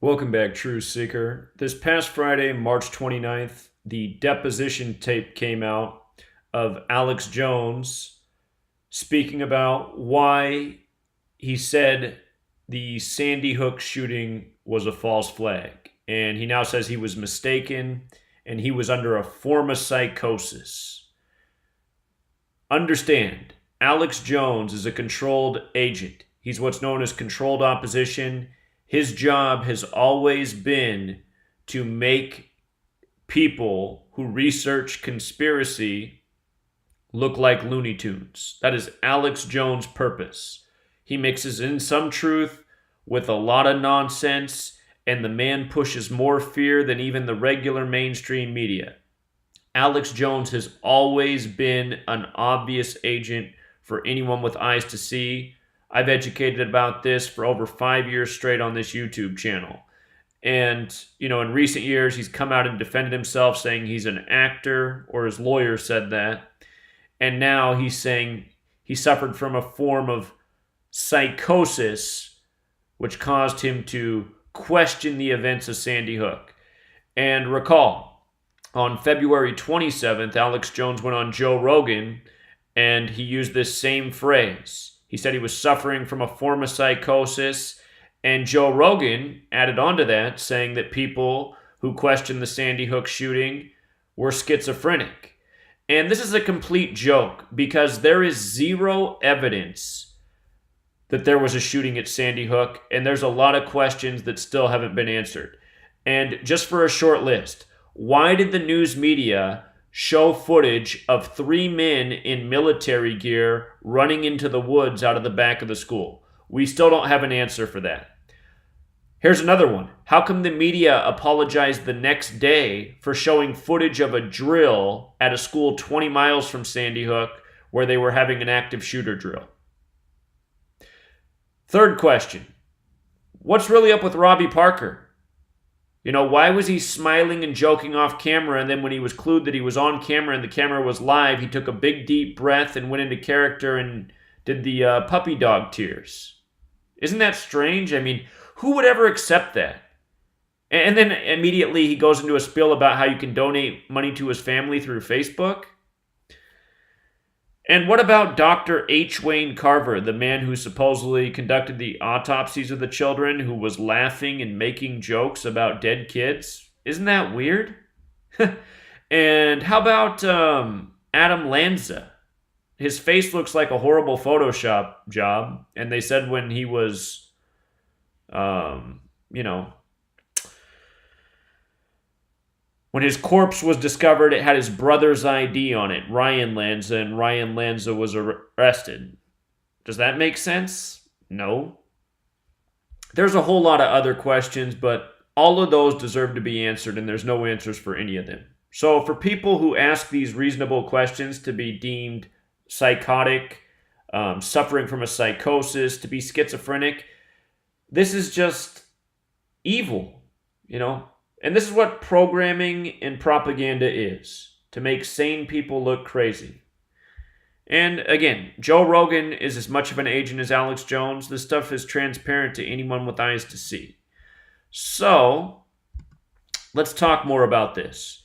Welcome back, True Seeker. This past Friday, March 29th, the deposition tape came out of Alex Jones speaking about why he said the Sandy Hook shooting was a false flag. And he now says he was mistaken and he was under a form of psychosis. Understand, Alex Jones is a controlled agent. He's what's known as controlled opposition. His job has always been to make people who research conspiracy look like Looney Tunes. That is Alex Jones' purpose. He mixes in some truth with a lot of nonsense, and the man pushes more fear than even the regular mainstream media. Alex Jones has always been an obvious agent for anyone with eyes to see. I've educated about this for over 5 years straight on this YouTube channel. And, in recent years, he's come out and defended himself, saying he's an actor, or his lawyer said that. And now he's saying he suffered from a form of psychosis, which caused him to question the events of Sandy Hook. And recall, on February 27th, Alex Jones went on Joe Rogan, and he used this same phrase. He said he was suffering from a form of psychosis, and Joe Rogan added on to that, saying that people who questioned the Sandy Hook shooting were schizophrenic. And this is a complete joke because there is zero evidence that there was a shooting at Sandy Hook, and there's a lot of questions that still haven't been answered. And just for a short list, why did the news media show footage of 3 men in military gear running into the woods out of the back of the school? We still don't have an answer for that. Here's another one. How come the media apologized the next day for showing footage of a drill at a school 20 miles from Sandy Hook where they were having an active shooter drill? Third question. What's really up with Robbie Parker? Why was he smiling and joking off camera, and then when he was clued that he was on camera and the camera was live, he took a big deep breath and went into character and did the puppy dog tears? Isn't that strange? Who would ever accept that? And then immediately he goes into a spiel about how you can donate money to his family through Facebook. And what about Dr. H. Wayne Carver, the man who supposedly conducted the autopsies of the children, who was laughing and making jokes about dead kids? Isn't that weird? And how about Adam Lanza? His face looks like a horrible Photoshop job, and they said when he was, when his corpse was discovered, it had his brother's ID on it, Ryan Lanza, and Ryan Lanza was arrested. Does that make sense? No. There's a whole lot of other questions, but all of those deserve to be answered, and there's no answers for any of them. So for people who ask these reasonable questions to be deemed psychotic, suffering from a psychosis, to be schizophrenic, this is just evil, And this is what programming and propaganda is, to make sane people look crazy. And again, Joe Rogan is as much of an agent as Alex Jones. This stuff is transparent to anyone with eyes to see. So, let's talk more about this.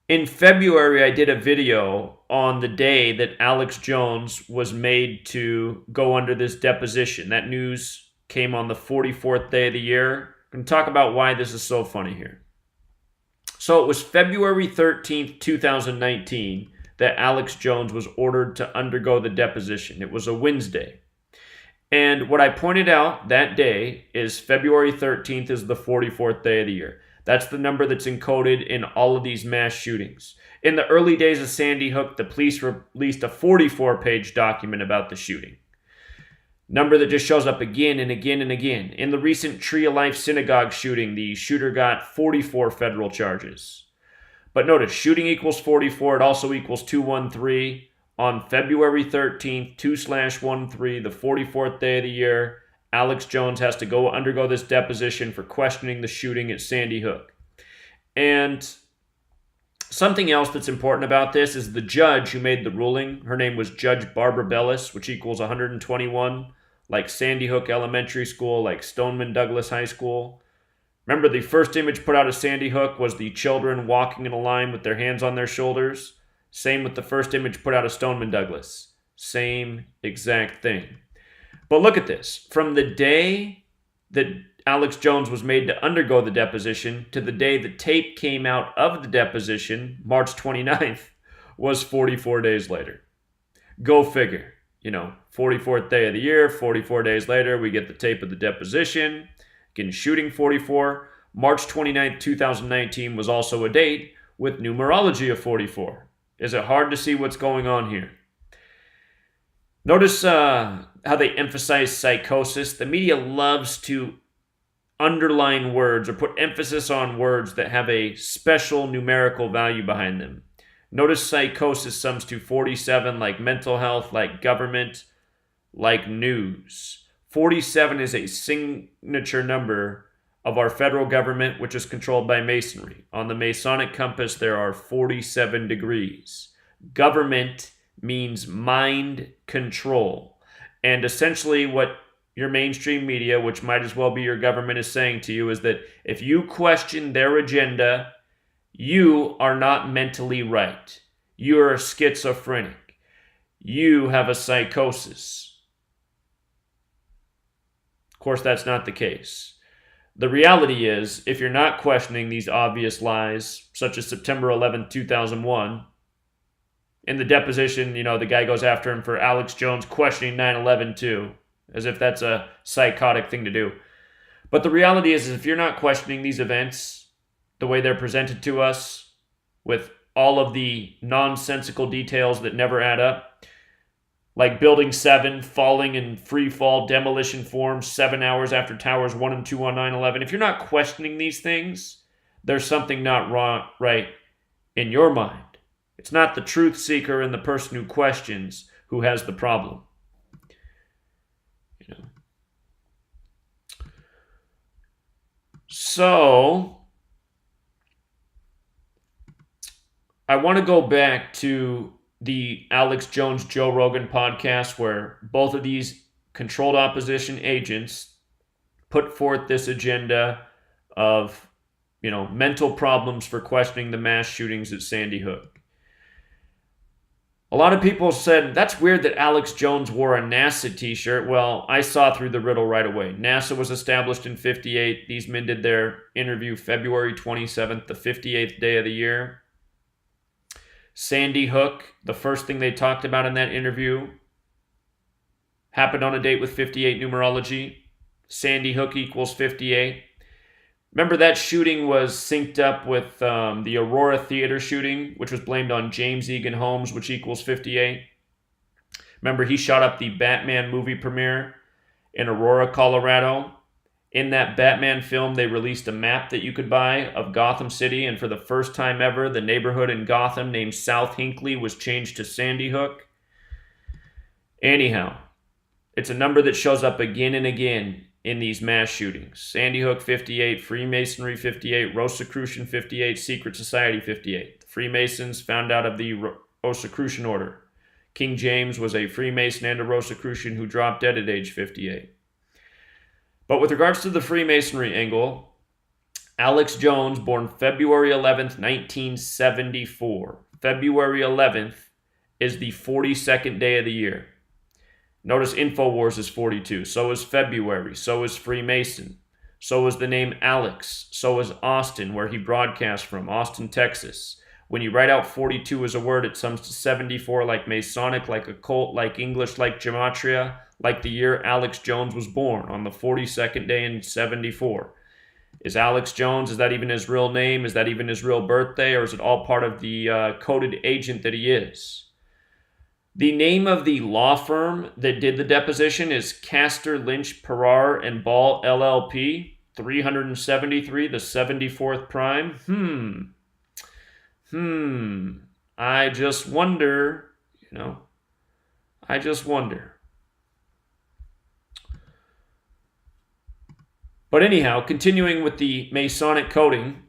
In February, I did a video on the day that Alex Jones was made to go under this deposition. That news came on the 44th day of the year. I'm going to talk about why this is so funny here. So it was February 13th, 2019, that Alex Jones was ordered to undergo the deposition. It was a Wednesday. And what I pointed out that day is February 13th is the 44th day of the year. That's the number that's encoded in all of these mass shootings. In the early days of Sandy Hook, the police released a 44-page document about the shooting. Number that just shows up again and again and again. In the recent Tree of Life synagogue shooting, the shooter got 44 federal charges. But notice, shooting equals 44. It also equals 213. On February 13th, 2/13, the 44th day of the year, Alex Jones has to undergo this deposition for questioning the shooting at Sandy Hook. And something else that's important about this is the judge who made the ruling. Her name was Judge Barbara Bellis, which equals 121. like Sandy Hook Elementary School, like Stoneman Douglas High School. Remember, the first image put out of Sandy Hook was the children walking in a line with their hands on their shoulders. Same with the first image put out of Stoneman Douglas. Same exact thing. But look at this. From the day that Alex Jones was made to undergo the deposition to the day the tape came out of the deposition, March 29th, was 44 days later. Go figure. 44th day of the year, 44 days later, we get the tape of the deposition. Again, shooting 44. March 29th, 2019 was also a date with numerology of 44. Is it hard to see what's going on here? Notice how they emphasize psychosis. The media loves to underline words or put emphasis on words that have a special numerical value behind them. Notice psychosis sums to 47, like mental health, like government, like news. 47 is a signature number of our federal government, which is controlled by Masonry. On the Masonic compass, there are 47 degrees. Government means mind control. And essentially what your mainstream media, which might as well be your government, is saying to you is that if you question their agenda, you are not mentally right. You are schizophrenic. You have a psychosis. Of course, that's not the case. The reality is, if you're not questioning these obvious lies, such as September 11th, 2001, in the deposition, the guy goes after him for Alex Jones questioning 9/11 too, as if that's a psychotic thing to do. But the reality is if you're not questioning these events the way they're presented to us, with all of the nonsensical details that never add up, like Building 7 falling in free fall demolition form 7 hours after Towers 1 and 2 on 9/11, if you're not questioning these things, there's something not right in your mind. It's not the truth seeker and the person who questions who has the problem. So I want to go back to the Alex Jones Joe Rogan podcast, where both of these controlled opposition agents put forth this agenda of mental problems for questioning the mass shootings at Sandy Hook. A lot of people said, that's weird that Alex Jones wore a NASA t-shirt. Well, I saw through the riddle right away. NASA was established in 58. These men did their interview February 27th, the 58th day of the year. Sandy Hook, the first thing they talked about in that interview, happened on a date with 58 numerology. Sandy Hook equals 58. Remember, that shooting was synced up with the Aurora Theater shooting, which was blamed on James Egan Holmes, which equals 58. Remember, he shot up the Batman movie premiere in Aurora, Colorado. In that Batman film, they released a map that you could buy of Gotham City, and for the first time ever, the neighborhood in Gotham named South Hinckley was changed to Sandy Hook. Anyhow, it's a number that shows up again and again in these mass shootings. Sandy Hook 58, Freemasonry 58, Rosicrucian 58, Secret Society 58. The Freemasons found out of the Rosicrucian order. King James was a Freemason and a Rosicrucian who dropped dead at age 58. But with regards to the Freemasonry angle, Alex Jones, born February 11th, 1974. February 11th is the 42nd day of the year. Notice InfoWars is 42. So is February. So is Freemason. So is the name Alex. So is Austin, where he broadcasts from, Austin, Texas. When you write out 42 as a word, it sums to 74, like Masonic, like occult, like English, like Gematria, like the year Alex Jones was born, on the 42nd day in 74. Is Alex Jones, is that even his real name? Is that even his real birthday? Or is it all part of the coded agent that he is? The name of the law firm that did the deposition is Castor, Lynch, Pereira, and Ball, LLP, 373, the 74th prime. I just wonder, I just wonder. But anyhow, continuing with the Masonic coding,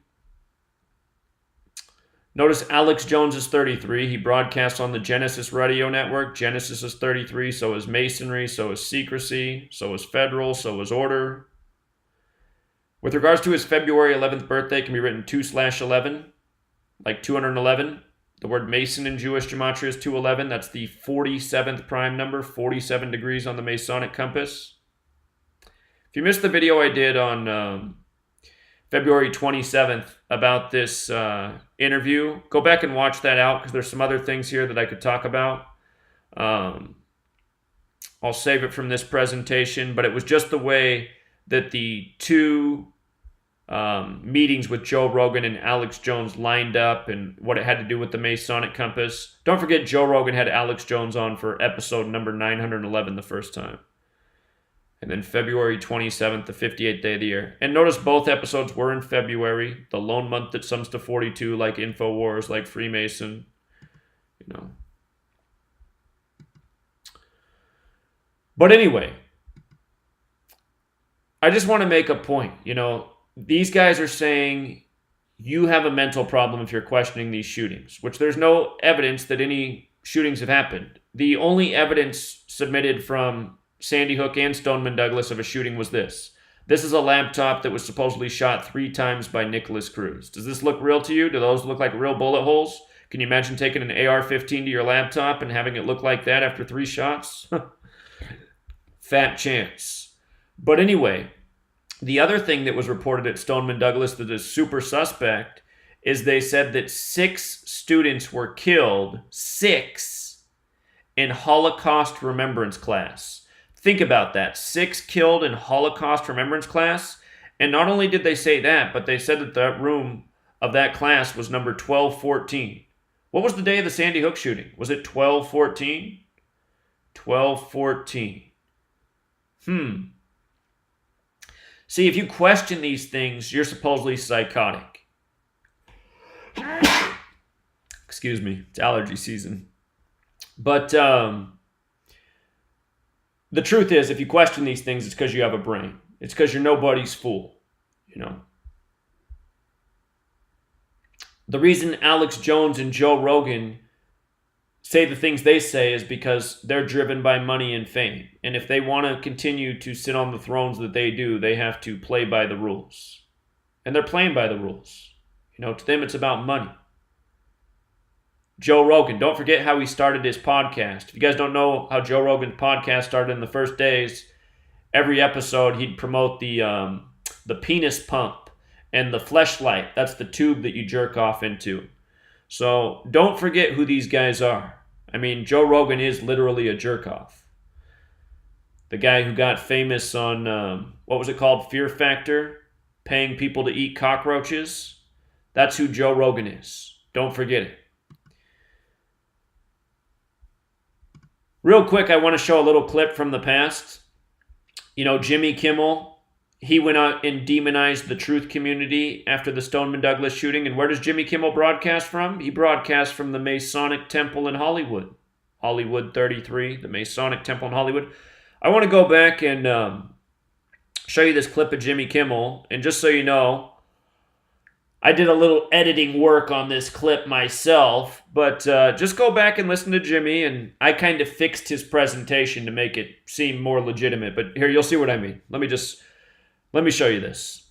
Notice Alex Jones is 33. He broadcasts on the Genesis radio network. Genesis is 33. So is Masonry. So is Secrecy. So is Federal. So is Order. With regards to his February 11th birthday, it can be written 2/11, like 211. The word Mason in Jewish Gematria is 211. That's the 47th prime number, 47 degrees on the Masonic compass. If you missed the video I did on February 27th about this interview, go back and watch that out because there's some other things here that I could talk about. I'll save it from this presentation, but it was just the way that the two meetings with Joe Rogan and Alex Jones lined up and what it had to do with the Masonic compass. Don't forget, Joe Rogan had Alex Jones on for episode number 911 the first time. And then February 27th, the 58th day of the year. And notice both episodes were in February, the lone month that sums to 42, like InfoWars, like Freemason, you know. But anyway, I just want to make a point. You know, these guys are saying you have a mental problem if you're questioning these shootings, which there's no evidence that any shootings have happened. The only evidence submitted from Sandy Hook and Stoneman Douglas of a shooting was this. This is a laptop that was supposedly shot 3 times by Nicholas Cruz. Does this look real to you? Do those look like real bullet holes? Can you imagine taking an AR-15 to your laptop and having it look like that after 3 shots? Fat chance. But anyway, the other thing that was reported at Stoneman Douglas that is super suspect is they said that 6 students were killed, 6, in Holocaust remembrance class. Think about that. 6 killed in Holocaust remembrance class. And not only did they say that, but they said that the room of that class was number 1214. What was the day of the Sandy Hook shooting? Was it 1214? 1214. See, if you question these things, you're supposedly psychotic. Excuse me, it's allergy season. But the truth is, if you question these things, it's because you have a brain. It's because you're nobody's fool, you know. The reason Alex Jones and Joe Rogan say the things they say is because they're driven by money and fame. And if they want to continue to sit on the thrones that they do, they have to play by the rules. And they're playing by the rules. You know, to them it's about money. Joe Rogan, don't forget how he started his podcast. If you guys don't know how Joe Rogan's podcast started in the first days, every episode he'd promote the penis pump and the fleshlight. That's the tube that you jerk off into. So don't forget who these guys are. I mean, Joe Rogan is literally a jerk-off. The guy who got famous on, what was it called? Fear Factor? Paying people to eat cockroaches? That's who Joe Rogan is. Don't forget it. Real quick, I want to show a little clip from the past. You know, Jimmy Kimmel, he went out and demonized the truth community after the Stoneman Douglas shooting. And where does Jimmy Kimmel broadcast from? He broadcasts from the Masonic Temple in Hollywood. Hollywood 33, the Masonic Temple in Hollywood. I want to go back and show you this clip of Jimmy Kimmel. And just so you know, I did a little editing work on this clip myself. But just go back and listen to Jimmy. And I kind of fixed his presentation to make it seem more legitimate. But here, you'll see what I mean. Let me show you this.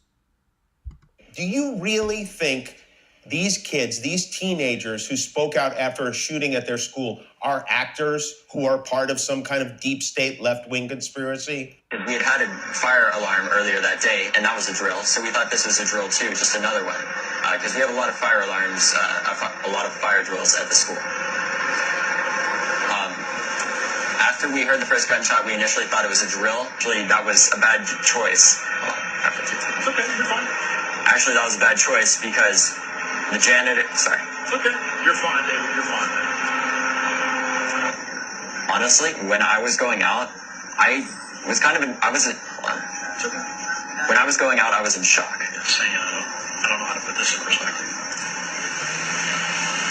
Do you really think these kids, these teenagers who spoke out after a shooting at their school are actors who are part of some kind of deep state left-wing conspiracy? We had a fire alarm earlier that day, and that was a drill. So we thought this was a drill too, just another one. Because we have a lot of fire alarms, a lot of fire drills at the school. After we heard the first gunshot, we initially thought it was a drill. Actually, that was a bad choice. It's okay, you're fine. Actually, that was a bad choice because the janitor... Sorry. It's okay, you're fine, David, you're fine. Honestly, when I was going out, I was kind of in... Hold on. It's okay. When I was going out, I was in shock. Just saying, I don't know how to put this in perspective.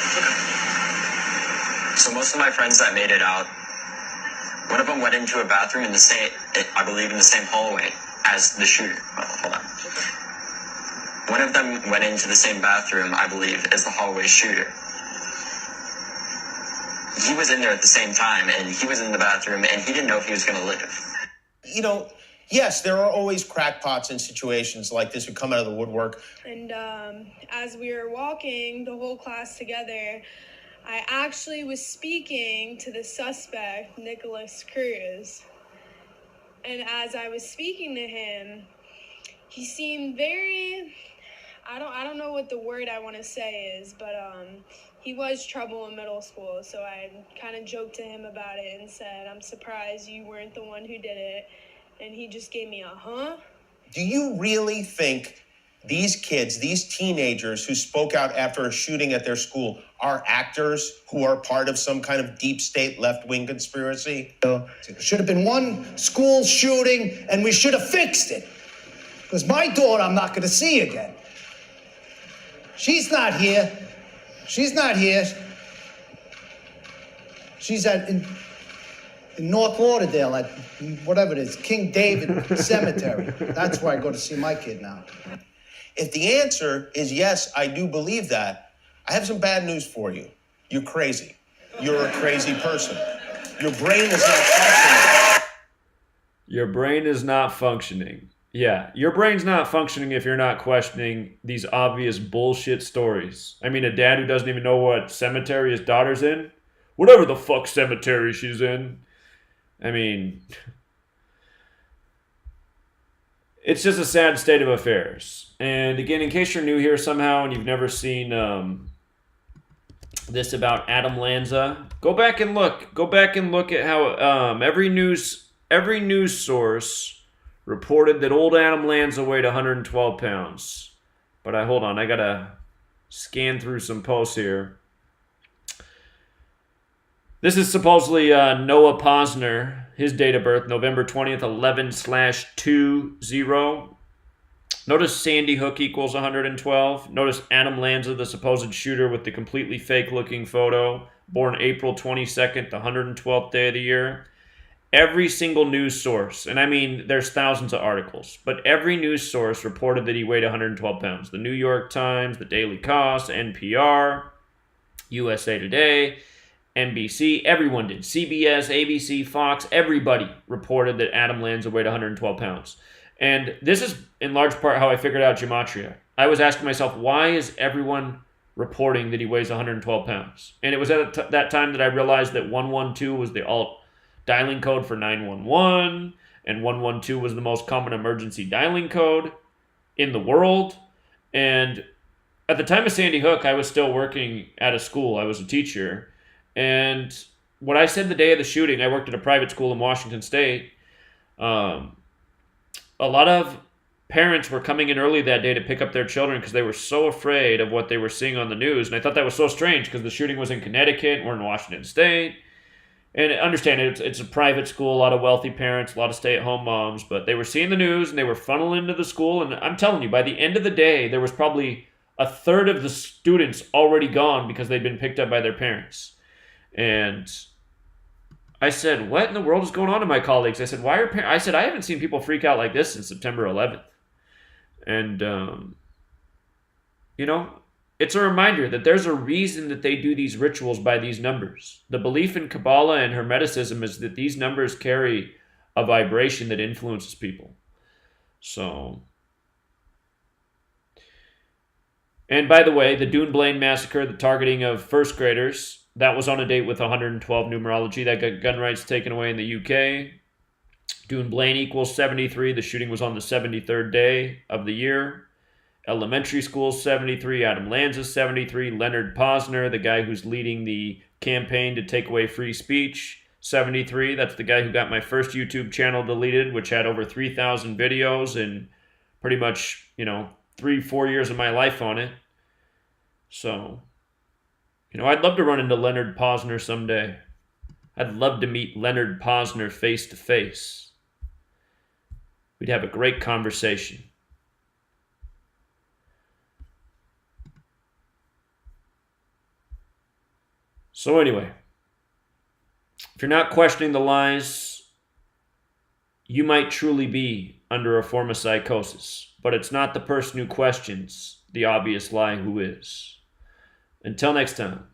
It's okay. So most of my friends that made it out, one of them went into a bathroom in the same, I believe, in the same hallway as the shooter. Well, hold on. One of them went into the same bathroom, I believe, as the hallway shooter. He was in there at the same time, and he was in the bathroom, and he didn't know if he was going to live. You know, yes, there are always crackpots in situations like this who come out of the woodwork. And as we were walking, the whole class together, I actually was speaking to the suspect, Nicholas Cruz. And as I was speaking to him, he seemed very, I don't know what the word I want to say is, but he was trouble in middle school. So I kind of joked to him about it and said, "I'm surprised you weren't the one who did it." And he just gave me a huh? Do you really think these kids, these teenagers who spoke out after a shooting at their school are actors who are part of some kind of deep state left-wing conspiracy? There should have been one school shooting and we should have fixed it. Because my daughter I'm not going to see again. She's not here. She's not here. She's in North Lauderdale at whatever it is, King David Cemetery. That's where I go to see my kid now. If the answer is yes, I do believe that, I have some bad news for you. You're crazy. You're a crazy person. Your brain is not functioning. Your brain is not functioning. Yeah, your brain's not functioning if you're not questioning these obvious bullshit stories. I mean, a dad who doesn't even know what cemetery his daughter's in? Whatever the fuck cemetery she's in. I mean, it's just a sad state of affairs. And again, in case you're new here somehow and you've never seen this about Adam Lanza, go back and look. Go back and look at how every news source reported that old Adam Lanza weighed 112 pounds. But hold on, I gotta scan through some posts here. This is supposedly Noah Posner, his date of birth, November 20th, 11/20. Notice Sandy Hook equals 112. Notice Adam Lanza, the supposed shooter with the completely fake-looking photo, born April 22nd, the 112th day of the year. Every single news source, and I mean there's thousands of articles, but every news source reported that he weighed 112 pounds. The New York Times, the Daily Kos, NPR, USA Today, NBC, everyone did. CBS, ABC, Fox, everybody reported that Adam Lanza weighed 112 pounds. And this is in large part how I figured out Gematria. I was asking myself, why is everyone reporting that he weighs 112 pounds? And it was at that time that I realized that 112 was the alt dialing code for 911, and 112 was the most common emergency dialing code in the world. And at the time of Sandy Hook, I was still working at a school. I was a teacher. And what I said the day of the shooting, I worked at a private school in Washington State. A lot of parents were coming in early that day to pick up their children because they were so afraid of what they were seeing on the news. And I thought that was so strange because the shooting was in Connecticut, we're in Washington State. And understand it's a private school, a lot of wealthy parents, a lot of stay-at-home moms, but they were seeing the news and they were funneling into the school. And I'm telling you, by the end of the day, there was probably a third of the students already gone because they'd been picked up by their parents. And I said, what in the world is going on to my colleagues? I said, why are I said, I haven't seen people freak out like this since September 11th. And, it's a reminder that there's a reason that they do these rituals by these numbers. The belief in Kabbalah and Hermeticism is that these numbers carry a vibration that influences people. So, and by the way, the Dune Blaine massacre, the targeting of first graders, that was on a date with 112 numerology. That got gun rights taken away in the UK. Dune Blaine equals 73. The shooting was on the 73rd day of the year. Elementary school, 73. Adam Lanza, 73. Leonard Posner, the guy who's leading the campaign to take away free speech, 73. That's the guy who got my first YouTube channel deleted, which had over 3,000 videos and pretty much, 3-4 years of my life on it. So, I'd love to run into Leonard Posner someday. I'd love to meet Leonard Posner face to face. We'd have a great conversation. So anyway, if you're not questioning the lies, you might truly be under a form of psychosis, but it's not the person who questions the obvious lie who is. Until next time.